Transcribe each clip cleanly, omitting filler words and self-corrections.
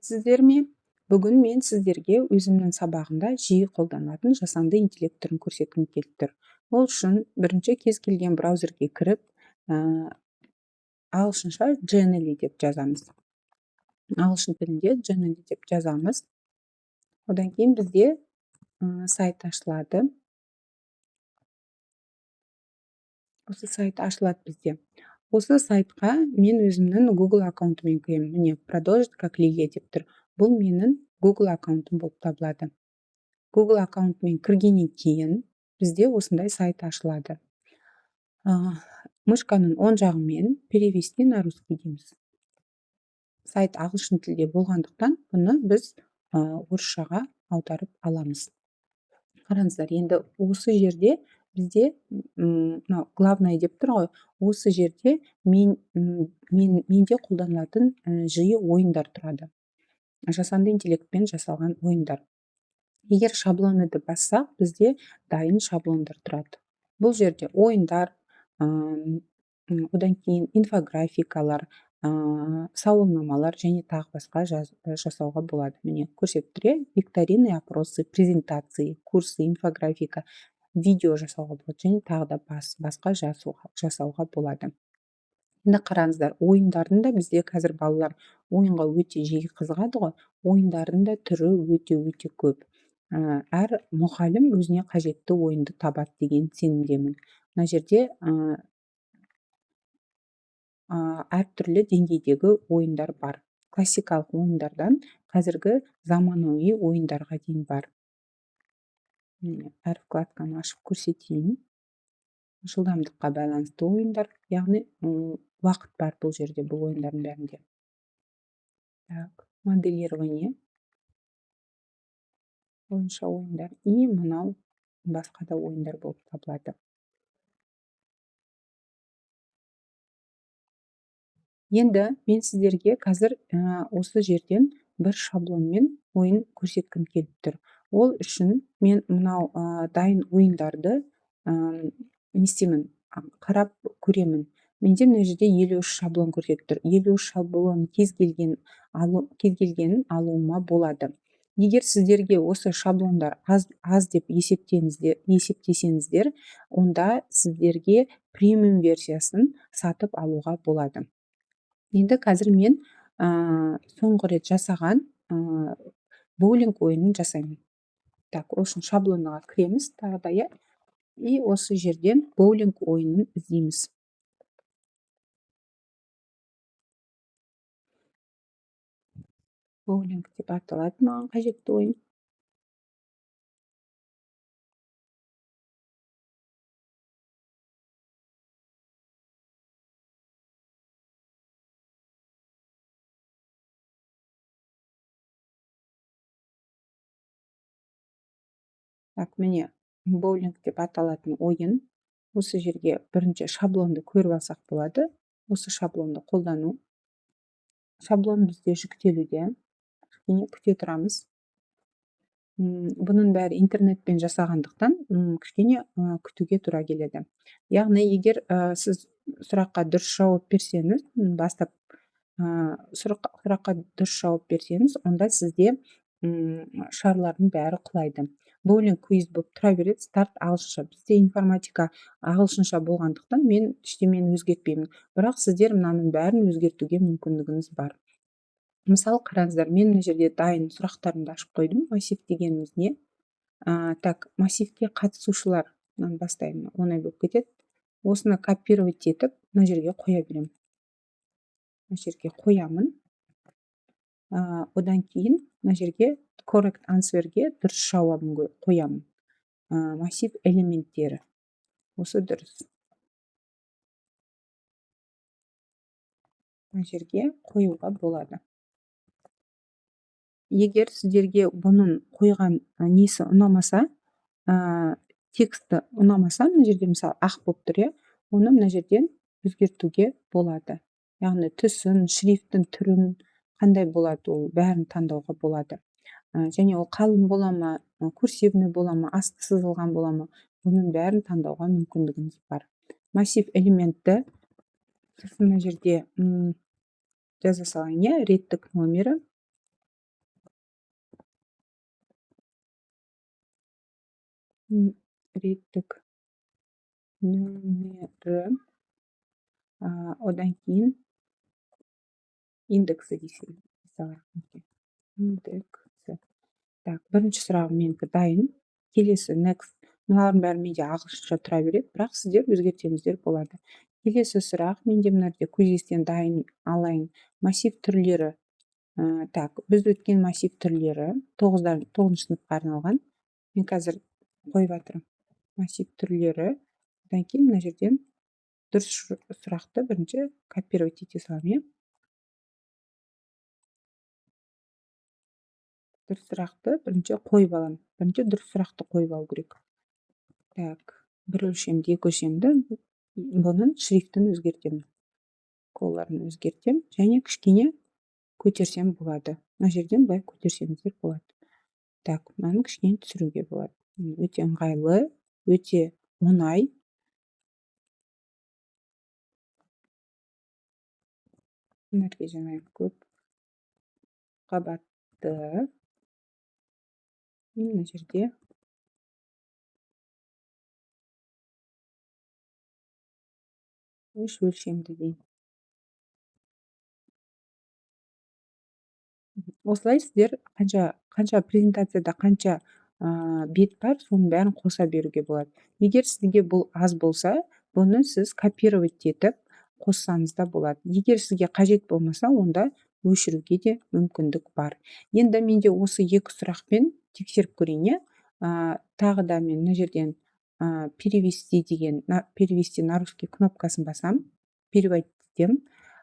Сіздер ме? Бүгін мен сіздерге өзімнің сабағымда жиі қолданатын жасанды интеллект түрін көрсеткім келіп тұр. Ол үшін бірінші кез келген браузерге кіріп, ағылшынша Genially деп жазамыз. Ағылшын тілінде Genially деп жазамыз. Одан кейін бізде сайт ашылады. Осы сайт ашылады бізде. Осы сайтқа мен өзімнің Google аккаунтымен кіремін. Міне, продолжить как Лилия деп тұр. Бұл менің Google аккаунтым болып табылады. Google аккаунтымен кіргеннен кейін бізде осындай сайт ашылады. Мышканың оң жағымен перевести на русский дейміз. Сайт ағылшын тілде болғандықтан, бұны біз орысшаға аударып аламыз. Қараңыздар, енді осы жерде бізде главное деп тұр ғой, осы жерде менде қолданылатын жиі ойындар тұрады. Жасанды интеллектпен жасалған ойындар. Егер шаблоныды бассақ, бізде дайын шаблондар тұрады. Бұл жерде ойындар, одан кейін инфографикалар, сауалнамалар және тағы басқа жасауға болады. Міне, көрсетіп тұр, викторины, опросы, презентации, курсы, инфографика, видео жасауға болады және тағы да басқа жасауға болады. Енді қараңыздар, ойындардың да бізде қазір балалар ойынға өте жиі қызығады ғой, ойындардың да түрі өте көп. Әр мұғалім өзіне қажетті ойынды табады деген сенімдемін. Мына жерде әртүрлі деңгейдегі ойындар бар. Классикалық ойындардан қазіргі заманауи ойындарға дейін бар. Әр вкладканы ашып көрсетейін. Жылдамдыққа байланысты ойындар, яғни уақыт бар бұл жерде, бұл ойындардың бәрінде. Так, моделирование. Ойынша ойындар. И мынау басқа да ойындар болып табылады. Енді мен сіздерге қазір осы жерден бір шаблонмен ойын көрсеткім келіп тұр. Ол үшін мен мынау дайын ойындарды не істеймін, қарап көремін. Менде мына жерде 53 шаблон көрсетіп тұр. 53 шаблон кез келгенін алуыма болады. Егер сіздерге осы шаблондар аз деп есептесеңіздер, онда сіздерге премиум версиясын сатып алуға болады. Енді қазір мен соңғы рет жасаған боулинг ойынын жасаймын. Так, осы шаблоныға кіреміз тағы да, и осы жерден боулинг ойынын іздейміз. Боулинг деп аталады маған қажетті ойын. Так, міне, боулинг деп аталатын ойын. Осы жерге бірінші шаблонды көріп алсақ болады. Осы шаблонды қолдану. Шаблон бізде жүктелуде. Күте тұрамыз. Бұның бәрі интернетпен жасағандықтан кішкене күтуге тура келеді. Яғни, егер сіз сұраққа дұрыс жауап берсеңіз, сұраққа дұрыс жауап берсеңіз, онда сізде шарлардың бәрі құлайды. Боулинг квиз болып тұра береді, старт ағылшынша. Бізде информатика ағылшынша болғандықтан мен ештемені өзгертпеймін. Бірақ сіздер мынаның бәрін өзгертуге мүмкіндігіңіз бар. Мысалы, қараңыздар, мен мына жерде дайын сұрақтарымды ашып қойдым. Массив дегеніміз не? Так, массивке қатысушылардан бастаймын. Оңай болып кетеді. Осыны копировать етіп, мына жерге қоя беремін. Мына жерге қоямын. Одан кейін мына жерге correct answerге дұрыс жауабын қоямын. Массив элементтері. Осы дұрыс. Мына жерге қоюға болады. Егер сіздерге бұның қойған несі ұнамаса, тексті ұнамаса, мына жерде мысалы ақ болып тұр, оны мына жерден өзгертуге болады. Яғни түсін, шрифтің түрін қандай болады, ол бәрін таңдауға болады. Және ол қалың бола ма, курсивный бола ма, асты сызылған бола ма, бұның бәрін таңдауға мүмкіндігіңіз бар. Массив элементті мына жерде жаза салайын, реттік номері. реттік нөмірі, одан кейін индексі десек индексі. Так, бірінші сұрағым менікі дайын. Келесі next. Мыналардың бәрі менде ағылшынша тұра береді, бірақ сіздер өзгертсеңіздер болады. Келесі сұрақ менде мына жерде көздестен дайын алайын. Массив түрлері. Так, біз өткен массив түрлері 9-шы сыныпқа арналған. Мен қазір қойып жатырмын. Массив түрлері. Одан кейін мына жерден дұрыс сұрақты бірінші копировать ете саламын, иә? Дұрыс сұрақты бірінші қойып аламын. Бірінші дұрыс сұрақты қойып алу керек. Так, бір өлшемді, екі өлшемді, бұның шрифтін өзгертемін. Колларын өзгертем, және кішкене көтерсем болады. Мына жерден былай көтерсеңіздер болады. Так, мынаны кішкене түсіруге болады. Өте ыңғайлы, өте оңай. Мынарге жаңағы көп қабатты. Мына жерде үш өлшемді дейін. Осылай сіздер қанша презентацияда қанша бет бар, соның бәрін қоса беруге болады. Егер сізге бұл аз болса, бұны сіз копировать етіп қоссаңыз да болады. Егер сізге қажет болмаса, онда өшіруге де мүмкіндік бар. Енді менде осы екі сұрақпен тексеріп көрейін, тағы да мен мына жерден перевести деген, перевести на русский кнопкасын басам, переводить етем,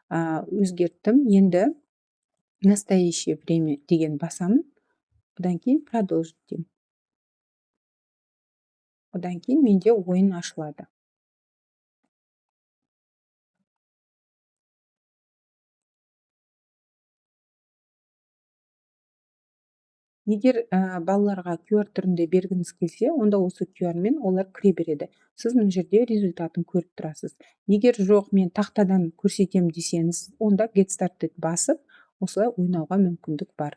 өзгерттім. Енді настоящее время деген басамын. Одан кейін продолжить деймін. Одан кейін менде ойын ашылады. Егер балаларға QR түрінде бергіңіз келсе, онда осы QR мен олар кіре береді. Сіз мына жерде результатын көріп тұрасыз. Егер жоқ, мен тақтадан көрсетем десеңіз, онда get started басып, осылай ойнауға мүмкіндік бар.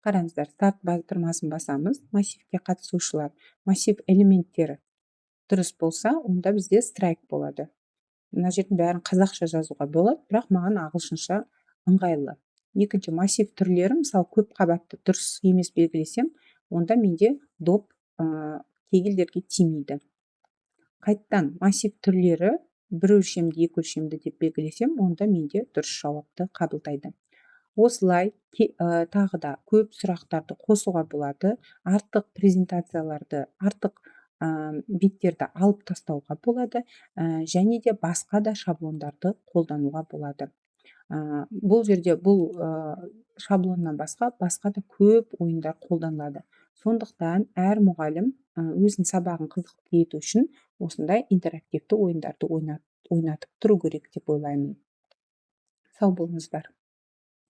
Қараңыздар, старт батырмасын басамыз. Массивке қатысушылар, массив элементтері дұрыс болса, онда бізде страйк болады. Мына жердің бәрін қазақша жазуға болады, бірақ маған ағылшынша ыңғайлы. Екінші, массив түрлері, мысалы көп қабатты дұрыс емес белгілесем, онда менде доп кегілдерге тимейді. Қайттан массив түрлері бір өлшемді, екі өлшемді деп белгілесем, онда менде дұрыс жауапты қабылдайды. Осылай тағы да көп сұрақтарды қосуға болады, артық презентацияларды, артық беттерді алып тастауға болады, және де басқа да шаблондарды қолдануға болады. Бұл жерде бұл шаблоннан басқа да көп ойындар қолданылады. Сондықтан әр мұғалім өзінің сабағын қызықты ету үшін осындай интерактивті ойындарды ойнатып тұру керек деп ойлаймын. Сау болыңыздар.